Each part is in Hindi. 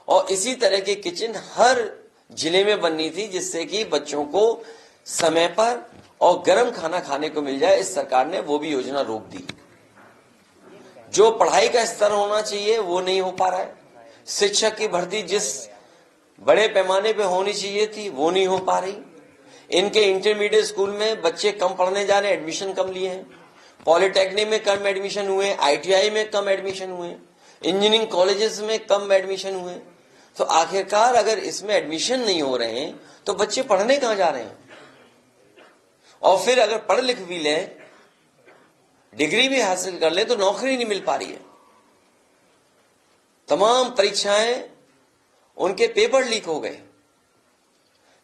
और इसी तरह की किचन हर जिले में बननी थी, जिससे कि बच्चों को समय पर और गर्म खाना खाने को मिल जाए। इस सरकार ने वो भी योजना रोक दी। जो पढ़ाई का स्तर होना चाहिए वो नहीं हो पा रहा है। शिक्षक की भर्ती जिस बड़े पैमाने पे होनी चाहिए थी वो नहीं हो पा रही। इनके इंटरमीडिएट स्कूल में बच्चे कम पढ़ने जा रहे हैं, एडमिशन कम लिए हैं। पॉलिटेक्निक में कम एडमिशन हुए, आईटीआई में कम एडमिशन हुए, इंजीनियरिंग कॉलेजेस में कम एडमिशन हुए। तो आखिरकार अगर इसमें एडमिशन नहीं हो रहे हैं तो बच्चे पढ़ने कहां जा रहे हैं? और फिर अगर पढ़ लिख भी लें, डिग्री भी हासिल कर ले, तो नौकरी नहीं मिल पा रही है। तमाम परीक्षाएं, उनके पेपर लीक हो गए।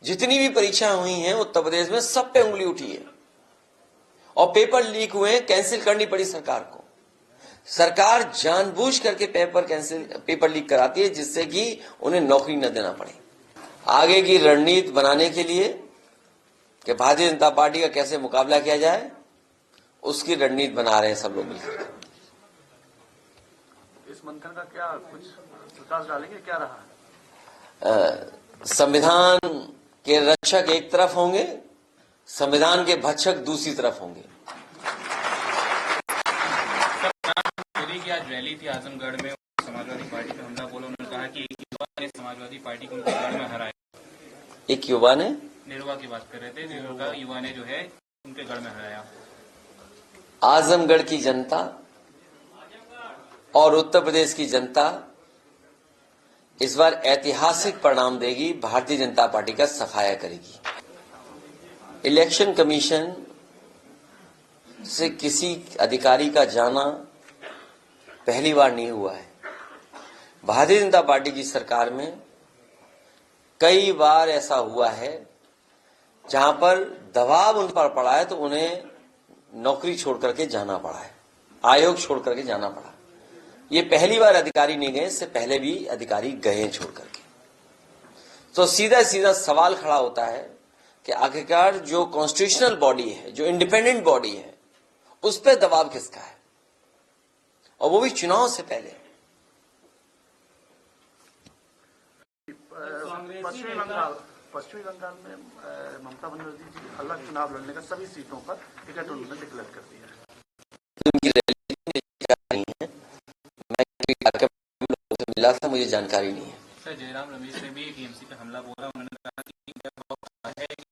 जितनी भी परीक्षाएं हुई हैं उत्तर प्रदेश में, सब पे उंगली उठी है और पेपर लीक हुए, कैंसिल करनी पड़ी सरकार को। सरकार जानबूझ करके पेपर लीक कराती है, जिससे कि उन्हें नौकरी न देना पड़े। आगे की रणनीति बनाने के लिए कि भारतीय जनता पार्टी का कैसे मुकाबला किया जाए, उसकी रणनीति बना रहे हैं सब लोग मिलकर। इस मंथन का क्या कुछ विकास डालेंगे, क्या रहा है? संविधान के रक्षक एक तरफ होंगे, संविधान के भक्षक दूसरी तरफ होंगे। मोदी की आज रैली थी आजमगढ़ में, समाजवादी पार्टी पे हमला बोला। उन्होंने कहा कि एक युवा ने समाजवादी पार्टी को उनके गढ़ में हराया। एक युवा ने, निरुआ की बात कर रहे थे, निरुआ युवा ने जो है उनके गढ़ में हराया। आजमगढ़ की जनता और उत्तर प्रदेश की जनता इस बार ऐतिहासिक परिणाम देगी, भारतीय जनता पार्टी का सफाया करेगी। इलेक्शन कमीशन से किसी अधिकारी का जाना पहली बार नहीं हुआ है। भारतीय जनता पार्टी की सरकार में कई बार ऐसा हुआ है जहां पर दबाव उन पर पड़ा है तो उन्हें नौकरी छोड़ करके जाना पड़ा है, आयोग छोड़ करके जाना पड़ा। ये पहली बार अधिकारी नहीं गए, इससे पहले भी अधिकारी गए छोड़ करके। तो सीधा सीधा सवाल खड़ा होता है कि आखिरकार जो कॉन्स्टिट्यूशनल बॉडी है, जो इंडिपेंडेंट बॉडी है, उस पर दबाव किसका है, और वो भी चुनाव से पहले। पश्चिमी बंगाल में ममता बनर्जी जी अलग चुनाव लड़ने का सभी सीटों पर टिकट उन्होंने डिक्लेयर कर दिया है। उनकी रैली नहीं है, मैं लोगों से मिला था, मुझे जानकारी नहीं है। सर, जयराम रमेश ने भी टीएमसी पे हमला बोला। उन्होंने कहा कि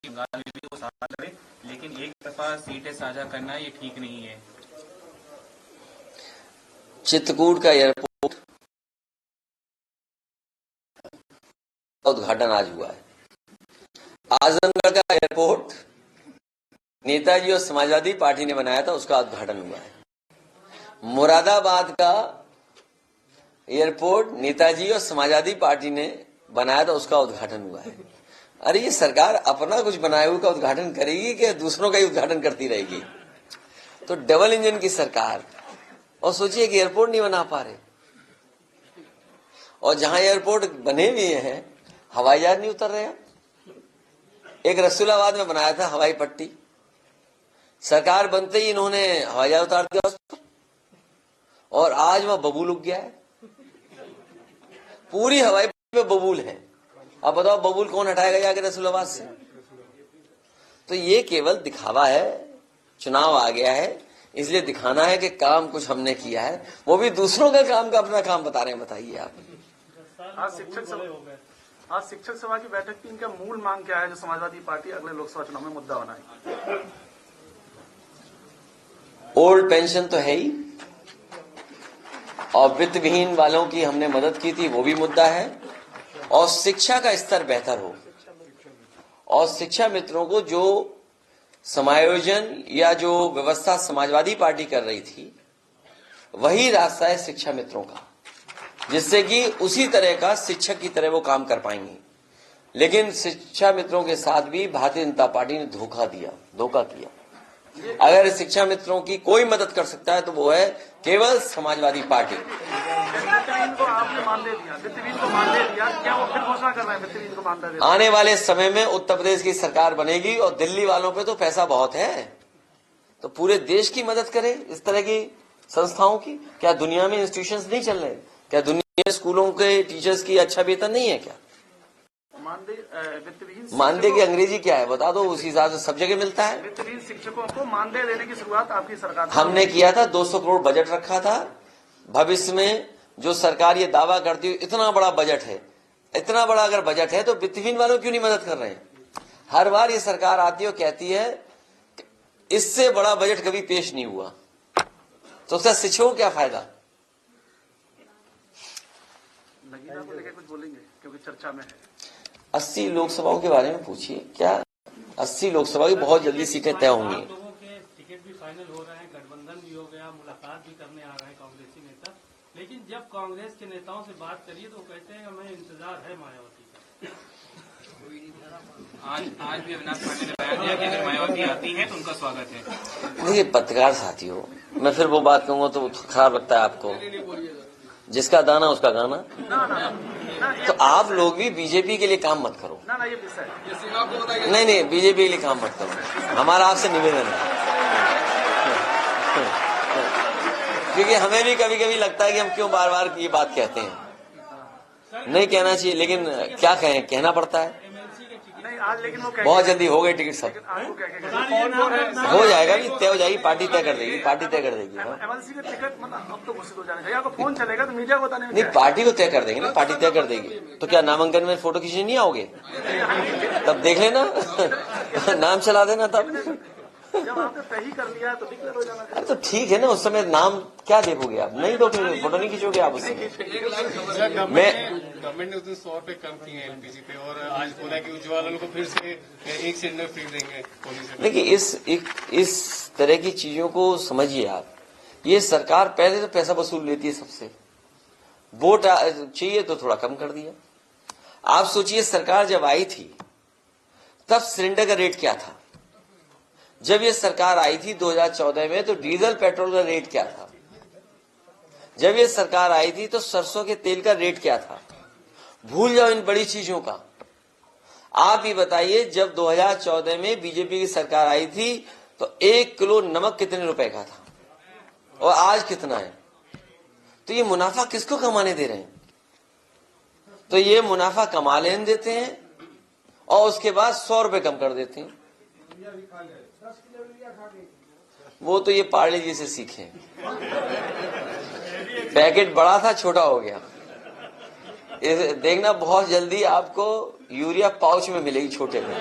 बंगाल में भी वो साथ लड़े, लेकिन एक तरफा सीटें साझा करना ये ठीक नहीं है। चित्रकूट का एयरपोर्ट उद्घाटन आज हुआ है। आजमगढ़ का एयरपोर्ट नेताजी और समाजवादी पार्टी ने बनाया था, उसका उद्घाटन हुआ है। मुरादाबाद का एयरपोर्ट नेताजी और समाजवादी पार्टी ने बनाया था, उसका उद्घाटन हुआ है। अरे ये सरकार अपना कुछ बनाए हुए का उद्घाटन करेगी कि दूसरों का ही उद्घाटन करती रहेगी? तो डबल इंजन की सरकार, और सोचिए कि एयरपोर्ट नहीं बना पा रहे, और जहां एयरपोर्ट बने भी हैं हवाई जहाज नहीं उतर रहे हैं। एक रसूलाबाद में बनाया था हवाई पट्टी, सरकार बनते ही इन्होंने हवाई जहाज उतार दिया उसको, और आज वह बबूल उग गया है। पूरी हवाई पट्टी में बबूल है। अब बताओ बबूल कौन हटाएगा जाके रसूलाबाद से? तो ये केवल दिखावा है। चुनाव आ गया है, इसलिए दिखाना है कि काम कुछ हमने किया है, वो भी दूसरों का काम का अपना काम बता रहे हैं। बताइए आप। आज शिक्षक सभा की बैठक की इनका मूल मांग क्या है जो समाजवादी पार्टी अगले लोकसभा चुनाव में मुद्दा बनाएगी? ओल्ड पेंशन तो है ही, और वित्त विहीन वालों की हमने मदद की थी, वो भी मुद्दा है, और शिक्षा का स्तर बेहतर हो, और शिक्षा मित्रों को जो समायोजन या जो व्यवस्था समाजवादी पार्टी कर रही थी वही रास्ता है शिक्षा मित्रों का, जिससे कि उसी तरह का शिक्षक की तरह वो काम कर पाएंगे। लेकिन शिक्षा मित्रों के साथ भी भारतीय जनता पार्टी ने धोखा किया। अगर शिक्षा मित्रों की कोई मदद कर सकता है तो वो है केवल समाजवादी पार्टी। आने वाले समय में उत्तर प्रदेश की सरकार बनेगी और दिल्ली वालों पे तो पैसा बहुत है, तो पूरे देश की मदद करे इस तरह की संस्थाओं की। क्या दुनिया में इंस्टीट्यूशंस नहीं चल रहे? क्या दुनिया इंजीनियर स्कूलों के टीचर्स की अच्छा वेतन नहीं है क्या? मानदेय की अंग्रेजी क्या है बता दो, उसी हिसाब से सब जगह मिलता है। वित्तहीन शिक्षकों को मानदेय देने की शुरुआत आपकी सरकार हमने किया था, 200 करोड़ बजट रखा था। भविष्य में जो सरकार ये दावा करती है इतना बड़ा बजट है, इतना बड़ा अगर बजट है तो वित्तहीन वालों क्यों नहीं मदद कर रहे हैं? हर बार ये सरकार आती है और कहती है इससे बड़ा बजट कभी पेश नहीं हुआ, तो उसका शिक्षकों को क्या फायदा? नगीना को लेकर कुछ बोलेंगे क्योंकि चर्चा में है। 80 लोकसभाओं के बारे में पूछिए, क्या 80 लोकसभा की बहुत जल्दी सीटें तय होंगी। लोगों के टिकट भी फाइनल हो रहे हैं, गठबंधन भी हो गया, मुलाकात भी करने आ रहे हैं कांग्रेसी नेता, लेकिन जब कांग्रेस के नेताओं से बात करिए तो कहते हैं हमें इंतजार है मायावती का। आज भी अविनाश पांडे ने बयान दिया कि अगर मायावती आती है तो उनका स्वागत है। देखिए पत्रकार साथियों, मैं फिर वो बात कहूंगा तो खराब लगता है आपको, जिसका दाना उसका गाना। तो आप लोग भी बीजेपी के लिए काम मत करो। ना ये विषय नहीं, बीजेपी के लिए काम मत करो, हमारा आपसे निवेदन है। क्योंकि हमें भी कभी कभी लगता है कि हम क्यों बार बार ये बात कहते हैं, नहीं कहना चाहिए, लेकिन क्या कहें, कहना पड़ता है। नहीं आज, लेकिन वो बहुत जल्दी हो गए टिकट सब, हो जाएगा, भी तय हो जाएगी, पार्टी तय कर देगी, पार्टी तय कर देगी। एमएलसी का टिकट मतलब अब तो घोषित हो जाना चाहिए, आपको फोन चलेगा तो मीडिया को बताने में नहीं, पार्टी को तय कर देंगे ना, पार्टी तय कर देगी। तो क्या नामांकन में फोटो खींचने नहीं आओगे? तब देख लेना, नाम चला देना तब। जब आपने तय कर लिया तो डिक्लेयर हो जाना चाहिए। तो ठीक है ना, उस समय नाम क्या देखोगे आप? नहीं तो फिर फोटो नहीं खींचोगे आप उससे। गवर्नमेंट ने उस दिन 100 रुपए कम किए हैं एलपीजी पे, और आज बोला कि उज्ज्वला को फिर से 1 सिलेंडर फ्री देंगे। देखिए इस तरह की चीजों को समझिए आप। ये सरकार पहले तो पैसा वसूल लेती है सबसे, वोट चाहिए तो थोड़ा कम कर दिया। आप सोचिए सरकार जब आई थी तब सिलेंडर का रेट क्या था? जब ये सरकार आई थी 2014 में तो डीजल पेट्रोल का रेट क्या था? जब ये सरकार आई थी तो सरसों के तेल का रेट क्या था? भूल जाओ इन बड़ी चीजों का। आप ही बताइए, जब 2014 में बीजेपी की सरकार आई थी तो 1 किलो नमक कितने रुपए का था और आज कितना है? तो ये मुनाफा किसको कमाने दे रहे हैं? तो ये मुनाफा कमा लेने देते हैं और उसके बाद 100 रुपए कम कर देते हैं। वो तो ये पार्ले जी से सीखे, पैकेट बड़ा था छोटा हो गया। देखना बहुत जल्दी आपको यूरिया पाउच में मिलेगी छोटे में।